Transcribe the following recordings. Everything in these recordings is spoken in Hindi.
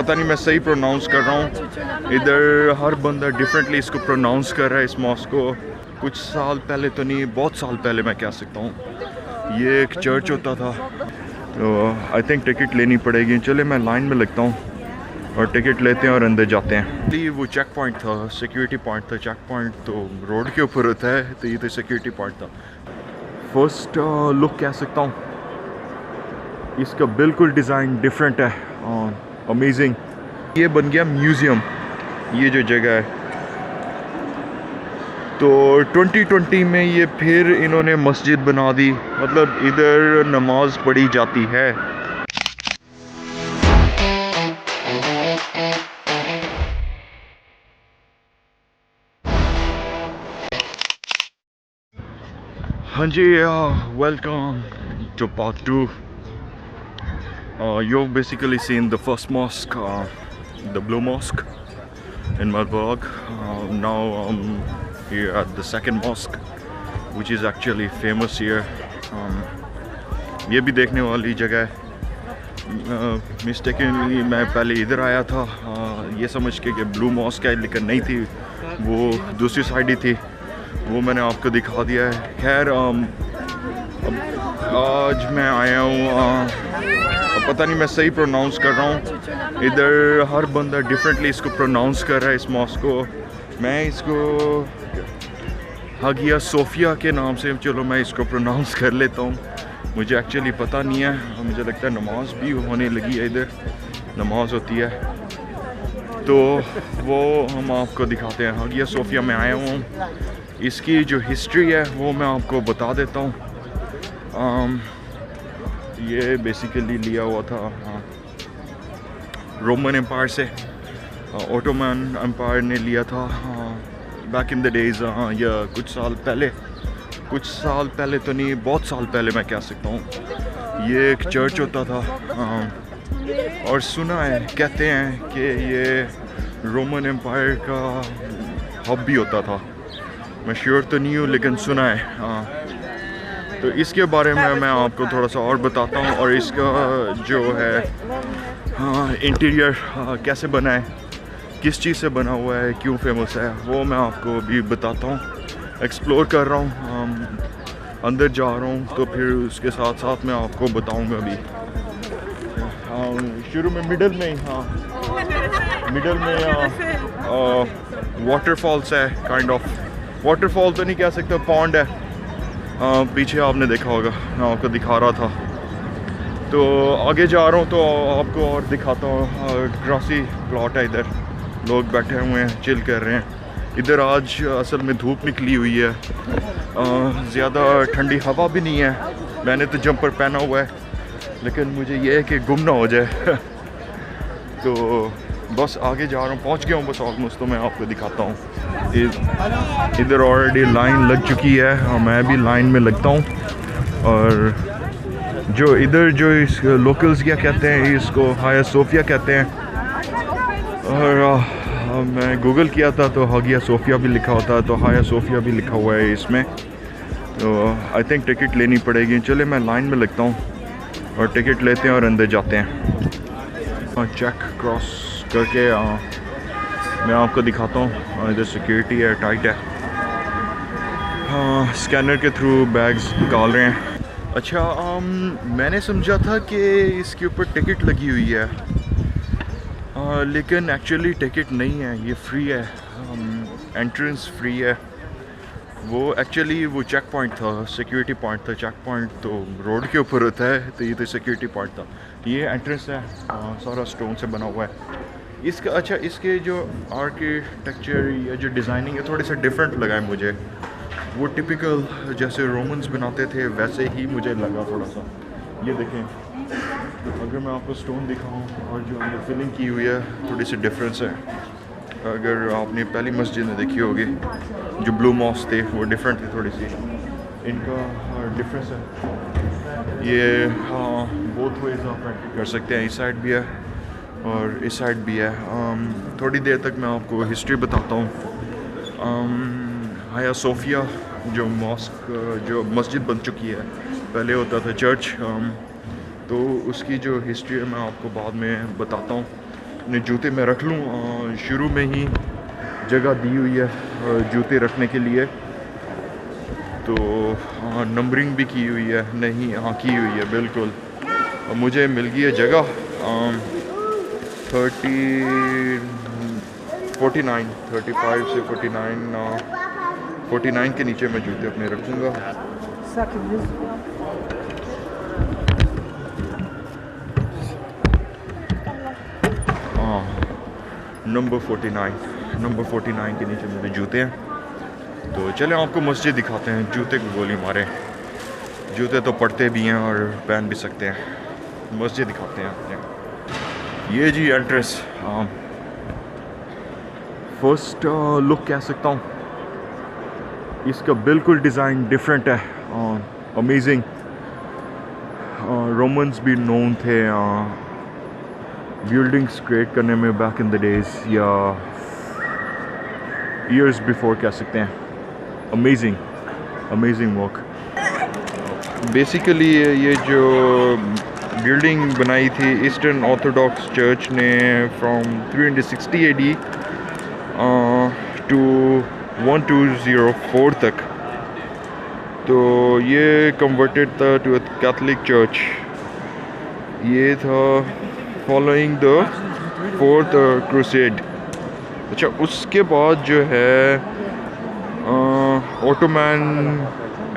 पता नहीं मैं सही प्रोनाउंस कर रहा हूँ। इधर हर बंदा डिफरेंटली इसको प्रोनाउंस कर रहा है इस मॉस्क को। कुछ साल पहले तो नहीं, बहुत साल पहले मैं कह सकता हूँ, ये एक चर्च होता था। तो आई थिंक टिकट लेनी पड़ेगी। चले मैं लाइन में लगता हूँ और टिकट लेते हैं और अंदर जाते हैं। वो चेक पॉइंट था, सिक्योरिटी पॉइंट था। चेक पॉइंट तो रोड के ऊपर होता है, तो ये तो सिक्योरिटी पॉइंट था। फर्स्ट लुक कह सकता हूँ, इसका बिल्कुल डिज़ाइन डिफरेंट है, अमेजिंग। ये बन गया म्यूज़ियम, ये जो जगह है। तो 2020 में ये फिर इन्होंने मस्जिद बना दी, मतलब इधर नमाज पढ़ी जाती है। हाँ जी, welcome to part 2। You've basically seen the first mosque, the Blue Mosque in Marburg. Now I'm here at the second mosque, which is actually famous here. ये भी देखने वाली जगह है। मिस्टेकनली मैं पहले इधर आया था ये समझ के कि ब्लू मॉस्क है, लेकिन नहीं थी, वो दूसरी साइड ही थी। वो मैंने आपको दिखा दिया है। खैर अब आज मैं आया हूँ, पता नहीं मैं सही प्रोनाउंस कर रहा हूँ। इधर हर बंदा डिफरेंटली इसको प्रोनाउंस कर रहा है इस मॉस्क को। मैं इसको हागिया सोफिया के नाम से, चलो मैं इसको प्रोनाउंस कर लेता हूँ। मुझे एक्चुअली पता नहीं है, मुझे लगता है नमाज भी होने लगी है, इधर नमाज होती है, तो वो हम आपको दिखाते हैं। हागिया सोफिया में आया हूँ। इसकी जो हिस्ट्री है वो मैं आपको बता देता हूँ। ये बेसिकली लिया हुआ था रोमन एम्पायर से, ओटोमन एम्पायर ने लिया था बैक इन द डेज़। या कुछ साल पहले तो नहीं, बहुत साल पहले मैं कह सकता हूँ। ये एक चर्च होता था, और सुना है, कहते हैं कि ये रोमन एम्पायर का हब भी होता था। मैं श्योर तो नहीं हूँ, लेकिन सुना है। तो इसके बारे में मैं आपको थोड़ा सा और बताता हूँ, और इसका जो है इंटीरियर कैसे बना है, किस चीज़ से बना हुआ है, क्यों फेमस है, वो मैं आपको अभी बताता हूँ। एक्सप्लोर कर रहा हूँ, अंदर जा रहा हूँ, तो फिर उसके साथ साथ मैं आपको बताऊँगा अभी। शुरू में मिडल में वाटरफॉल्स है, काइंड ऑफ वाटरफॉल तो नहीं कह सकते, पॉन्ड है। पीछे आपने देखा होगा, मैं आपको दिखा रहा था। तो आगे जा रहा हूँ तो आपको और दिखाता हूँ। ग्रासी प्लॉट है, इधर लोग बैठे हुए हैं, चिल कर रहे हैं। इधर आज असल में धूप निकली हुई है, ज़्यादा ठंडी हवा भी नहीं है। मैंने तो जंपर पहना हुआ है, लेकिन मुझे ये है कि गुम ना हो जाए। तो बस आगे जा रहा हूँ, पहुँच गया हूँ बस ऑलमोस्ट। तो मैं आपको दिखाता हूँ। इधर ऑलरेडी लाइन लग चुकी है, मैं भी लाइन में लगता हूँ। और जो इधर जो इस लोकल्स क्या कहते हैं, इसको हागिया सोफिया कहते हैं। और मैं गूगल किया था तो हागिया सोफिया भी लिखा होता है, तो हागिया सोफिया भी लिखा हुआ है इसमें। तो आई थिंक टिकट लेनी पड़ेगी। चले मैं लाइन में लगता हूँ और टिकट लेते हैं और अंदर जाते हैं। चेक क्रॉस करके मैं आपको दिखाता हूँ। इधर सिक्योरिटी है, टाइट है। स्कैनर के थ्रू बैग्स निकाल रहे हैं। अच्छा, मैंने समझा था कि इसके ऊपर टिकट लगी हुई है, लेकिन एक्चुअली टिकट नहीं है, ये फ्री है। एंट्रेंस फ्री है। वो एक्चुअली वो चेक पॉइंट था, सिक्योरिटी पॉइंट था। चेक पॉइंट तो रोड के ऊपर होता है, तो ये तो सिक्योरिटी पॉइंट था। ये एंट्रेंस है, सारा स्टोन से बना हुआ है इसका। अच्छा, इसके जो आर्किटेक्चर या जो डिज़ाइनिंग है, थोड़ी सा डिफरेंट लगा है मुझे। वो टिपिकल जैसे रोमन्स बनाते थे वैसे ही मुझे लगा थोड़ा सा। ये देखें, अगर मैं आपको स्टोन दिखाऊं, और जो अंदर फिलिंग की हुई है थोड़ी सी डिफरेंस है। अगर आपने पहली मस्जिद में देखी होगी, जो ब्लू मॉस्क थे, वो डिफरेंट थी थोड़ी सी, इनका डिफरेंस है। ये बोथ वेज आप कर सकते हैं, इस साइड भी है और इस साइड भी है। थोड़ी देर तक मैं आपको हिस्ट्री बताता हूँ। हागिया सोफिया जो मॉस्क, जो मस्जिद बन चुकी है, पहले होता था चर्च, तो उसकी जो हिस्ट्री है मैं आपको बाद में बताता हूँ। अपने जूते में रख लूँ। शुरू में ही जगह दी हुई है जूते रखने के लिए, तो नंबरिंग भी की हुई है। नहीं, हाँ की हुई है बिल्कुल। मुझे मिल गई है जगह 35 से 49 के नीचे मैं जूते अपने रखूँगा। नंबर 49 के नीचे मेरे जूते हैं। तो चलें आपको मस्जिद दिखाते हैं। जूते को गोली मारे, जूते तो पड़ते भी हैं और पहन भी सकते हैं। मस्जिद दिखाते हैं आपको। ये जी एंट्रेंस, फर्स्ट लुक कह सकता हूँ। इसका बिल्कुल डिज़ाइन डिफरेंट है, अमेजिंग। रोमन्स भी नोन थे बिल्डिंग्स क्रिएट करने में बैक इन द डेज, या ईयर्स बिफोर कह सकते हैं। Amazing work. बेसिकली ये जो बिल्डिंग बनाई थी ईस्टर्न ऑर्थोडॉक्स चर्च ने फ्रॉम 360 AD टू 1204 तक, तो ये कन्वर्टेड था टू अ कैथोलिक चर्च। ये था फॉलोइंग द 4th क्रूसेड। अच्छा, उसके बाद जो है ऑटोमैन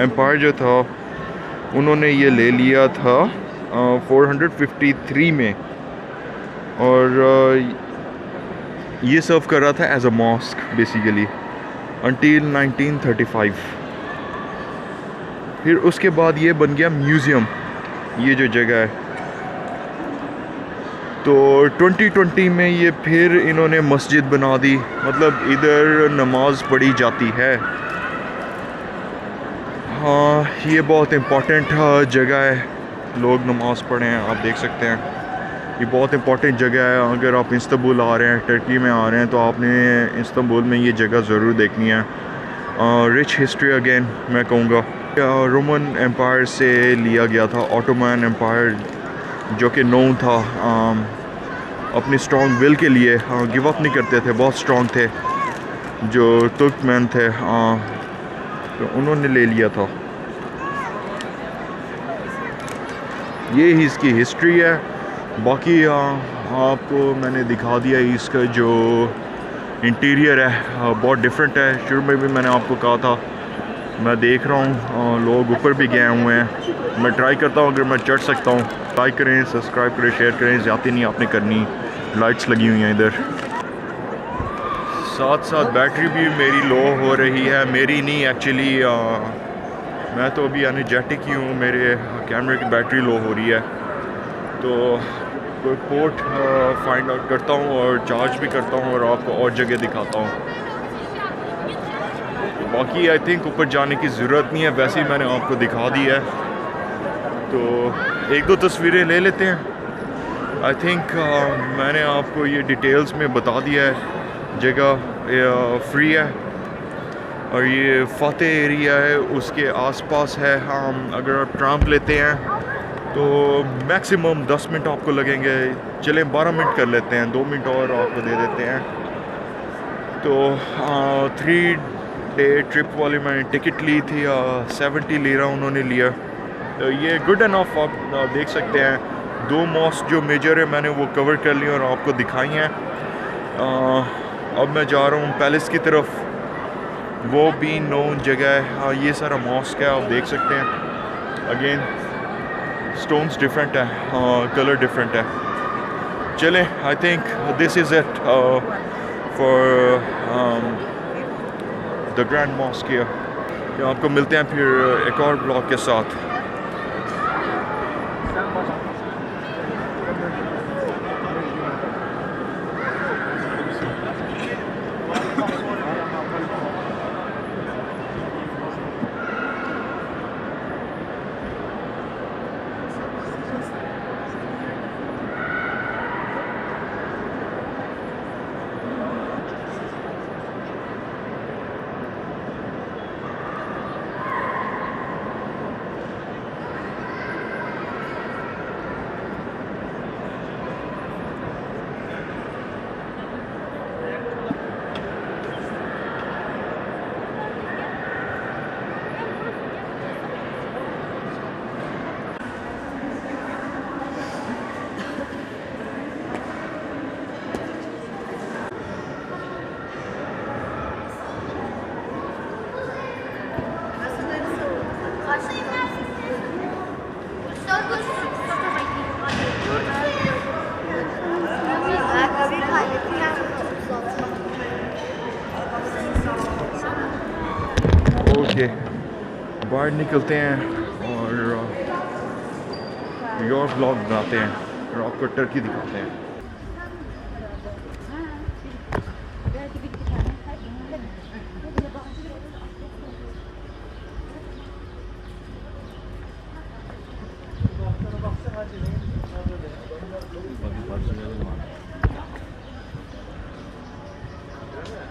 एम्पायर जो था उन्होंने ये ले लिया था 453 में, और ये सर्व कर रहा था as a mosque basically until 1935। फिर उसके बाद ये बन गया म्यूज़ियम, ये जो जगह है। तो 2020 में ये फिर इन्होंने मस्जिद बना दी, मतलब इधर नमाज पढ़ी जाती है। हाँ, ये बहुत इम्पोर्टेंट जगह है, लोग नमाज पढ़ें, आप देख सकते हैं। ये बहुत इम्पोर्टेंट जगह है। अगर आप इस्तांबुल आ रहे हैं, टर्की में आ रहे हैं, तो आपने इस्तांबुल में ये जगह ज़रूर देखनी है। रिच हिस्ट्री अगेन मैं कहूँगा। रोमन एम्पायर से लिया गया था। ऑटोमैन एम्पायर जो कि नोन था अपनी स्ट्रॉन्ग विल के लिए, गिव अप नहीं करते थे, बहुत स्ट्रॉन्ग थे जो तुर्कमैन थे, तो उन्होंने ले लिया था। ये ही इसकी हिस्ट्री है। बाकी आपको मैंने दिखा दिया इसका जो इंटीरियर है, बहुत डिफरेंट है। शुरू में भी मैंने आपको कहा था, मैं देख रहा हूँ लोग ऊपर भी गए हुए हैं। मैं ट्राई करता हूँ अगर मैं चढ़ सकता हूँ। लाइक करें, सब्सक्राइब करें, शेयर करें, ज़्यादा नहीं आपने करनी। लाइट्स लगी हुई हैं इधर। साथ साथ बैटरी भी मेरी लो हो रही है। मेरी नहीं एक्चुअली, मैं तो अभी एनर्जेटिक ही हूँ, मेरे कैमरे की बैटरी लो हो रही है। तो कोई पोर्ट फाइंड आउट करता हूँ और चार्ज भी करता हूँ और आपको और जगह दिखाता हूँ। बाकी आई थिंक ऊपर जाने की ज़रूरत नहीं है, वैसे ही मैंने आपको दिखा दी है। तो एक दो तस्वीरें ले लेते हैं। आई थिंक मैंने आपको ये डिटेल्स में बता दिया है। जगह फ्री है और ये फाते एरिया है, उसके आसपास है। हम अगर आप ट्राम लेते हैं तो मैक्सिमम 10 मिनट आपको लगेंगे। चलें 12 मिनट कर लेते हैं, 2 मिनट और आपको दे देते हैं। तो 3 डे ट्रिप वाली मैंने टिकट ली थी, 70 लीरा उन्होंने लिया। तो ये गुड एनफ, आप देख सकते हैं। 2 मॉस्क जो मेजर है मैंने वो कवर कर ली और आपको दिखाई हैं। अब मैं जा रहा हूँ पैलेस की तरफ, वो भी नोन जगह है। ये सारा मॉस्क है, आप देख सकते हैं। अगेन स्टोन्स डिफरेंट है, कलर डिफरेंट है। चलें, I think this is it for the grand mask here. आपको मिलते हैं फिर एक और ब्लॉग के साथ। के बाहर निकलते हैं और योर ब्लॉग बनाते हैं और आपको टर्की दिखाते हैं।